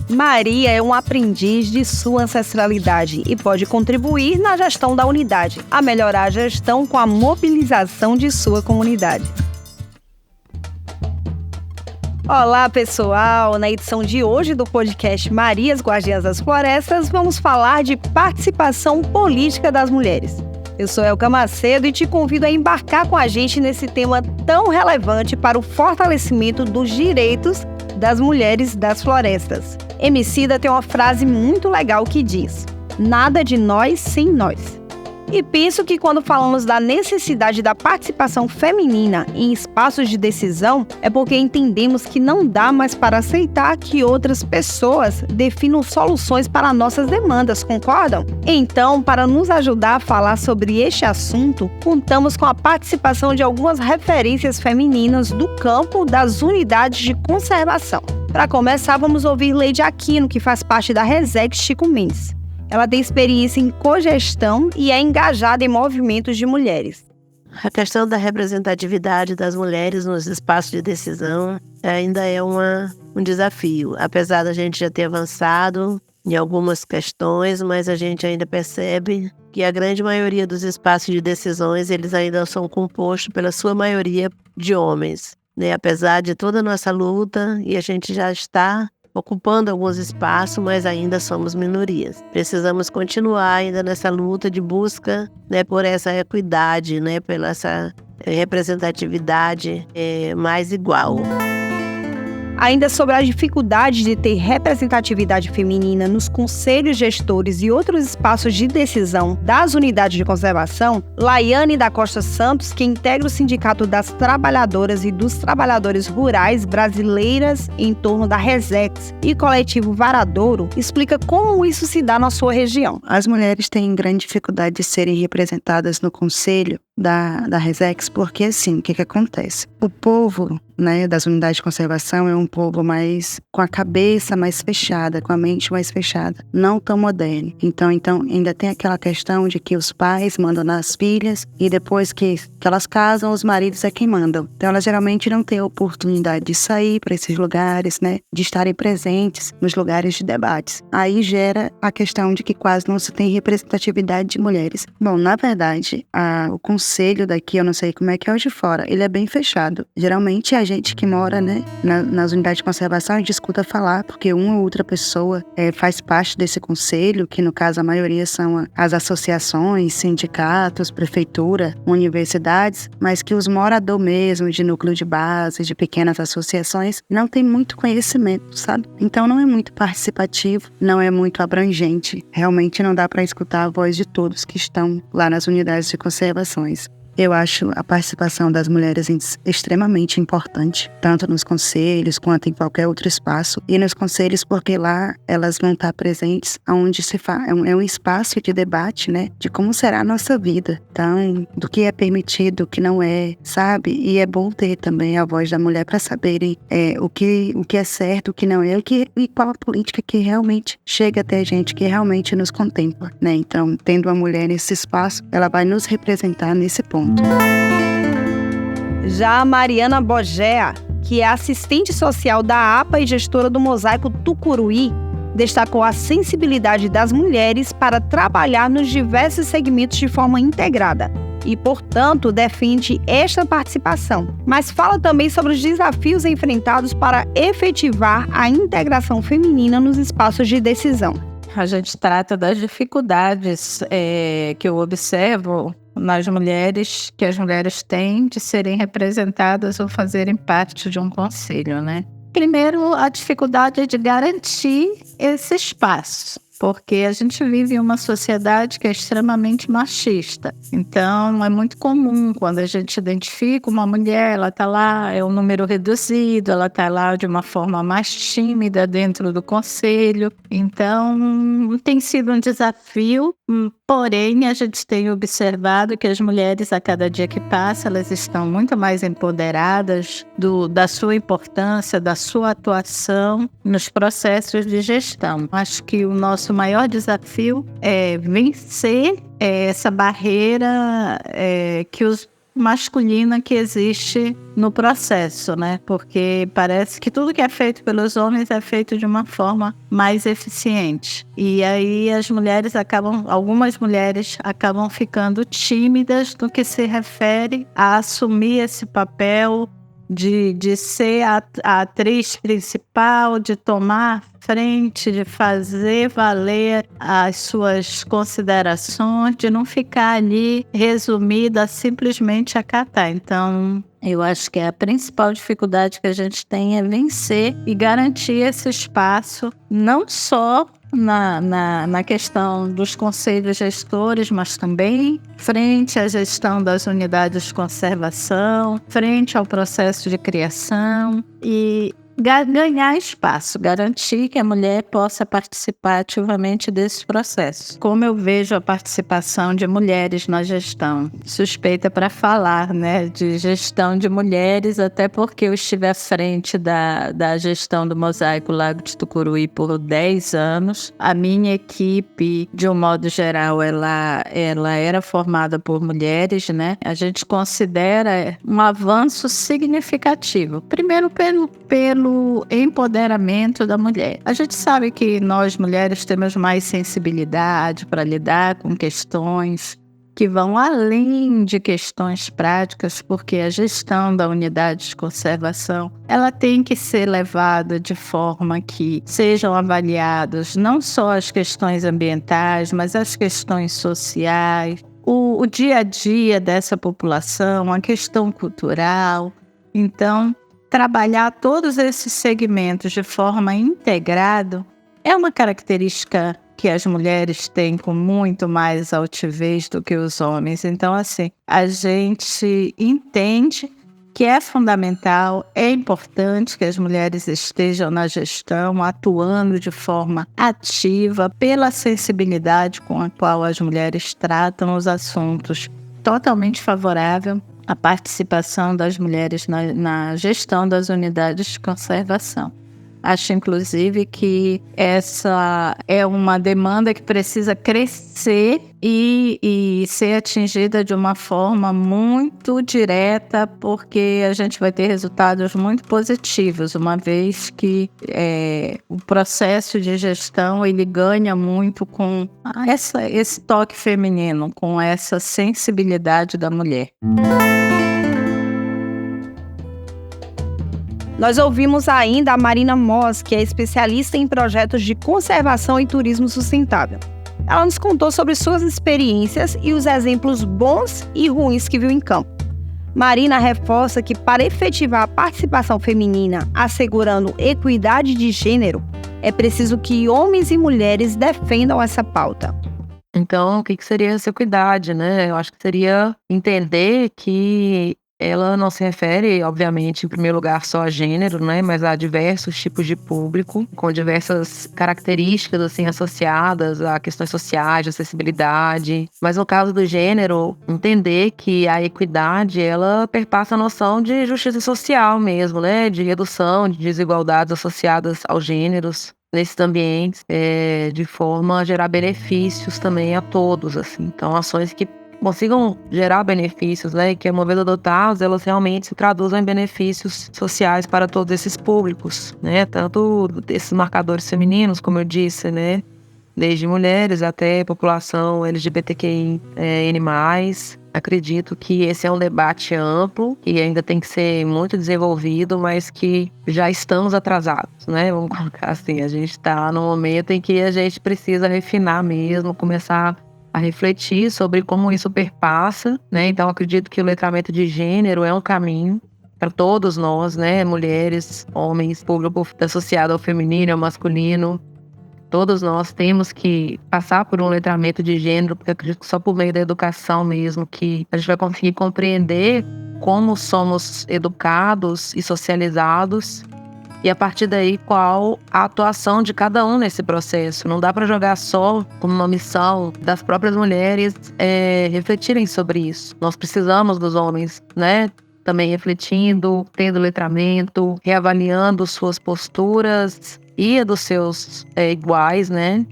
Maria é um aprendiz de sua ancestralidade e pode contribuir na gestão da unidade, a melhorar a gestão com a mobilização de sua comunidade. Olá, pessoal! Na edição de hoje do podcast Marias Guardiãs das Florestas, vamos falar de participação política das mulheres. Eu sou Elka Macedo e te convido a embarcar com a gente nesse tema tão relevante para o fortalecimento dos direitos das mulheres das florestas. Emicida tem uma frase muito legal que diz: "Nada de nós sem nós". E penso que quando falamos da necessidade da participação feminina em espaços de decisão, é porque entendemos que não dá mais para aceitar que outras pessoas definam soluções para nossas demandas, concordam? Então, para nos ajudar a falar sobre este assunto, contamos com a participação de algumas referências femininas do campo das unidades de conservação. Para começar, vamos ouvir Leide Aquino, que faz parte da Resex Chico Mendes. Ela tem experiência em cogestão e é engajada em movimentos de mulheres. A questão da representatividade das mulheres nos espaços de decisão ainda é um desafio. Apesar da gente já ter avançado em algumas questões, mas a gente ainda percebe que a grande maioria dos espaços de decisões eles ainda são compostos pela sua maioria de homens, né? Apesar de toda a nossa luta, e a gente já está ocupando alguns espaços, mas ainda somos minorias. Precisamos continuar ainda nessa luta de busca, né, por essa equidade, né, pela essa representatividade mais igual. Ainda sobre a dificuldade de ter representatividade feminina nos conselhos gestores e outros espaços de decisão das unidades de conservação, Laiane da Costa Santos, que integra o Sindicato das Trabalhadoras e dos Trabalhadores Rurais Brasileiras em torno da Resex e Coletivo Varadouro, explica como isso se dá na sua região. As mulheres têm grande dificuldade de serem representadas no conselho da Resex, porque assim, o que acontece? O povo, né, das unidades de conservação é um povo mais com a cabeça mais fechada, com a mente mais fechada, não tão moderno. Então ainda tem aquela questão de que os pais mandam nas filhas e depois que elas casam, os maridos é quem mandam. Então elas geralmente não têm a oportunidade de sair para esses lugares, né, de estarem presentes nos lugares de debates. Aí gera a questão de que quase não se tem representatividade de mulheres. Bom, na verdade, o conselho daqui, eu não sei como é que é o de fora, ele é bem fechado. Geralmente a gente que mora, né, nas unidades de conservação, a gente escuta falar, porque uma ou outra pessoa faz parte desse conselho, que no caso a maioria são as associações, sindicatos, prefeitura, universidades, mas que os moradores mesmo, de núcleo de base, de pequenas associações, não tem muito conhecimento, sabe? Então não é muito participativo, não é muito abrangente. Realmente não dá para escutar a voz de todos que estão lá nas unidades de conservações. Eu acho a participação das mulheres extremamente importante, tanto nos conselhos quanto em qualquer outro espaço. E nos conselhos, porque lá elas vão estar presentes onde se faz. É um espaço de debate, né? De como será a nossa vida. Então, do que é permitido, o que não é, sabe? E é bom ter também a voz da mulher para saberem o que é certo, o que não é, e qual a política que realmente chega até a gente, que realmente nos contempla, né? Então, tendo a mulher nesse espaço, ela vai nos representar nesse ponto. Já a Mariana Bogea, que é assistente social da APA e gestora do Mosaico Tucuruí, destacou a sensibilidade das mulheres para trabalhar nos diversos segmentos de forma integrada e, portanto, defende esta participação. Mas fala também sobre os desafios enfrentados para efetivar a integração feminina nos espaços de decisão. A gente trata das dificuldades que eu observo nas mulheres, que as mulheres têm de serem representadas ou fazerem parte de um conselho, né? Primeiro, a dificuldade de garantir esse espaço, porque a gente vive em uma sociedade que é extremamente machista. Então, é muito comum quando a gente identifica uma mulher, ela está lá, é um número reduzido, ela está lá de uma forma mais tímida dentro do conselho. Então, tem sido um desafio, porém, a gente tem observado que as mulheres, a cada dia que passa, elas estão muito mais empoderadas da sua importância, da sua atuação nos processos de gestão. Acho que o nosso maior desafio é vencer essa barreira que os masculina que existe no processo, né? Porque parece que tudo que é feito pelos homens é feito de uma forma mais eficiente. E aí algumas mulheres acabam ficando tímidas no que se refere a assumir esse papel de ser a atriz principal, de tomar frente, de fazer valer as suas considerações, de não ficar ali resumida a simplesmente acatar. Então, eu acho que a principal dificuldade que a gente tem é vencer e garantir esse espaço, não só na questão dos conselhos gestores, mas também frente à gestão das unidades de conservação, frente ao processo de criação e ganhar espaço, garantir que a mulher possa participar ativamente desses processos. Como eu vejo a participação de mulheres na gestão, suspeita para falar, né, de gestão de mulheres, até porque eu estive à frente da gestão do Mosaico Lago de Tucuruí por 10 anos. A minha equipe, de um modo geral, ela era formada por mulheres, né? A gente considera um avanço significativo. Primeiro pelo empoderamento da mulher. A gente sabe que nós mulheres temos mais sensibilidade para lidar com questões que vão além de questões práticas, porque a gestão da unidade de conservação, ela tem que ser levada de forma que sejam avaliadas não só as questões ambientais, mas as questões sociais, o dia a dia dessa população, a questão cultural. Então, trabalhar todos esses segmentos de forma integrada é uma característica que as mulheres têm com muito mais altivez do que os homens. Então, assim, a gente entende que é fundamental, é importante que as mulheres estejam na gestão, atuando de forma ativa, pela sensibilidade com a qual as mulheres tratam os assuntos. Totalmente favorável a participação das mulheres na gestão das unidades de conservação. Acho, inclusive, que essa é uma demanda que precisa crescer e ser atingida de uma forma muito direta, porque a gente vai ter resultados muito positivos, uma vez que o processo de gestão ele ganha muito com esse toque feminino, com essa sensibilidade da mulher. Nós ouvimos ainda a Marina Moss, que é especialista em projetos de conservação e turismo sustentável. Ela nos contou sobre suas experiências e os exemplos bons e ruins que viu em campo. Marina reforça que para efetivar a participação feminina, assegurando equidade de gênero, é preciso que homens e mulheres defendam essa pauta. Então, o que seria essa equidade, né? Eu acho que seria entender que ela não se refere, obviamente, em primeiro lugar só a gênero, né? Mas a diversos tipos de público, com diversas características, assim, associadas a questões sociais, de acessibilidade. Mas no caso do gênero, entender que a equidade, ela perpassa a noção de justiça social mesmo, né? De redução de desigualdades associadas aos gêneros nesses ambientes, de forma a gerar benefícios também a todos, assim. Então, ações que consigam gerar benefícios, né, que, uma vez adotadas, elas realmente se traduzam em benefícios sociais para todos esses públicos, né, tanto esses marcadores femininos, como eu disse, né, desde mulheres até população LGBTQI, N+. Acredito que esse é um debate amplo, que ainda tem que ser muito desenvolvido, mas que já estamos atrasados, né, vamos colocar assim, a gente está no momento em que a gente precisa refinar mesmo, começar a refletir sobre como isso perpassa, né? Então, acredito que o letramento de gênero é um caminho para todos nós, né? Mulheres, homens, público associado ao feminino, ao masculino. Todos nós temos que passar por um letramento de gênero, porque acredito que só por meio da educação mesmo que a gente vai conseguir compreender como somos educados e socializados. E a partir daí, qual a atuação de cada um nesse processo. Não dá para jogar só como uma missão das próprias mulheres refletirem sobre isso. Nós precisamos dos homens, né? Também refletindo, tendo letramento, reavaliando suas posturas e a dos seus iguais, né?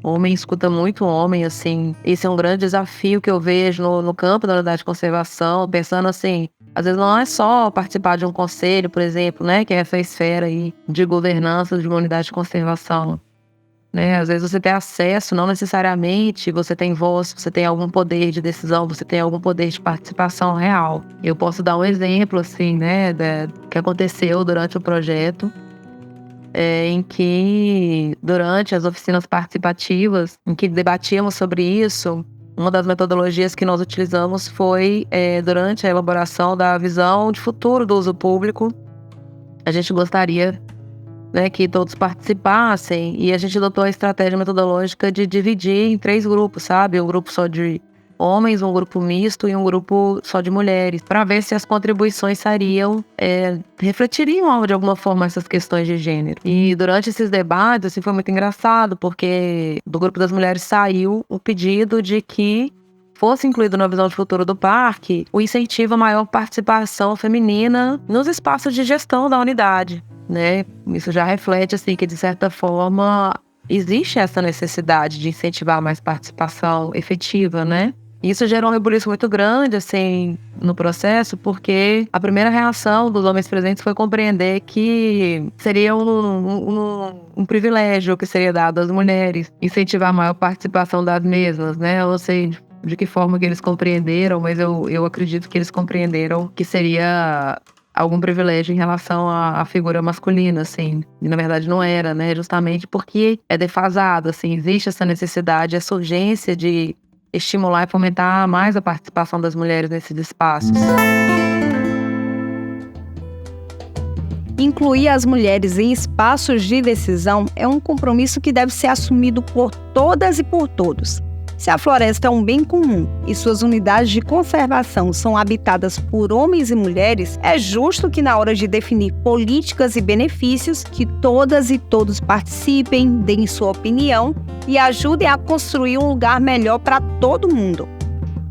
Homem escuta muito homem, assim. Esse é um grande desafio que eu vejo no campo da unidade de conservação, pensando assim, às vezes não é só participar de um conselho, por exemplo, né, que é essa esfera aí de governança de uma unidade de conservação, né? Às vezes você tem acesso, não necessariamente você tem voz, você tem algum poder de decisão, você tem algum poder de participação real. Eu posso dar um exemplo, assim, né, que aconteceu durante o projeto, em que, durante as oficinas participativas, em que debatíamos sobre isso, uma das metodologias que nós utilizamos foi, durante a elaboração da visão de futuro do uso público, a gente gostaria, né, que todos participassem, e a gente adotou a estratégia metodológica de dividir em 3 grupos, sabe? Um grupo só de homens, um grupo misto e um grupo só de mulheres, para ver se as contribuições refletiriam de alguma forma essas questões de gênero. E durante esses debates, assim, foi muito engraçado, porque do grupo das mulheres saiu o pedido de que fosse incluído na visão de futuro do parque o incentivo à maior participação feminina nos espaços de gestão da unidade, né? Isso já reflete, assim, que de certa forma existe essa necessidade de incentivar mais participação efetiva, né? Isso gerou um rebuliço muito grande, assim, no processo, porque a primeira reação dos homens presentes foi compreender que seria um privilégio que seria dado às mulheres, incentivar a maior participação das mesmas, né? Eu não sei de que forma que eles compreenderam, mas eu acredito que eles compreenderam que seria algum privilégio em relação à figura masculina, assim. E na verdade não era, né? Justamente porque é defasado, assim, existe essa necessidade, essa urgência de estimular e fomentar mais a participação das mulheres nesses espaços. Incluir as mulheres em espaços de decisão é um compromisso que deve ser assumido por todas e por todos. Se a floresta é um bem comum e suas unidades de conservação são habitadas por homens e mulheres, é justo que na hora de definir políticas e benefícios, que todas e todos participem, deem sua opinião e ajudem a construir um lugar melhor para todo mundo.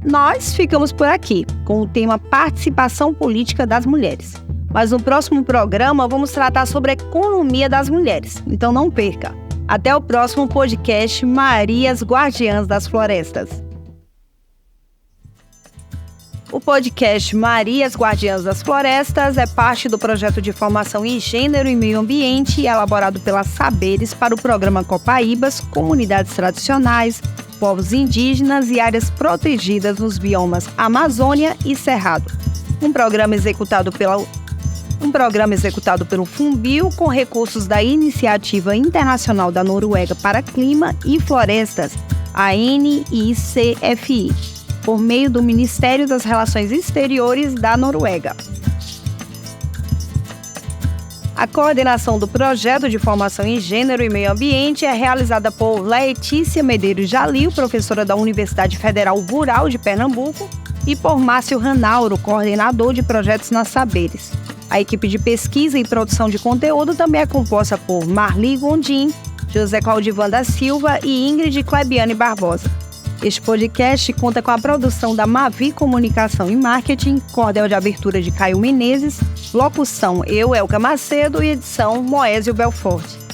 Nós ficamos por aqui com o tema Participação Política das Mulheres. Mas no próximo programa vamos tratar sobre a economia das mulheres, então não perca! Até o próximo podcast Marias Guardiãs das Florestas. O podcast Marias Guardiãs das Florestas é parte do projeto de formação em gênero e meio ambiente elaborado pela Saberes para o programa Copaíbas, Comunidades Tradicionais, Povos Indígenas e Áreas Protegidas nos biomas Amazônia e Cerrado. Um programa executado pelo Funbil com recursos da Iniciativa Internacional da Noruega para Clima e Florestas, a NICFI, por meio do Ministério das Relações Exteriores da Noruega. A coordenação do projeto de formação em gênero e meio ambiente é realizada por Letícia Medeiros Jalil, professora da Universidade Federal Rural de Pernambuco, e por Márcio Ranauro, coordenador de projetos nas Saberes. A equipe de pesquisa e produção de conteúdo também é composta por Marli Gondim, José Claudivan da Silva e Ingrid Klebiane Barbosa. Este podcast conta com a produção da Mavi Comunicação e Marketing, cordel de abertura de Caio Menezes, locução eu, Elka Macedo, e edição Moésio Belforte.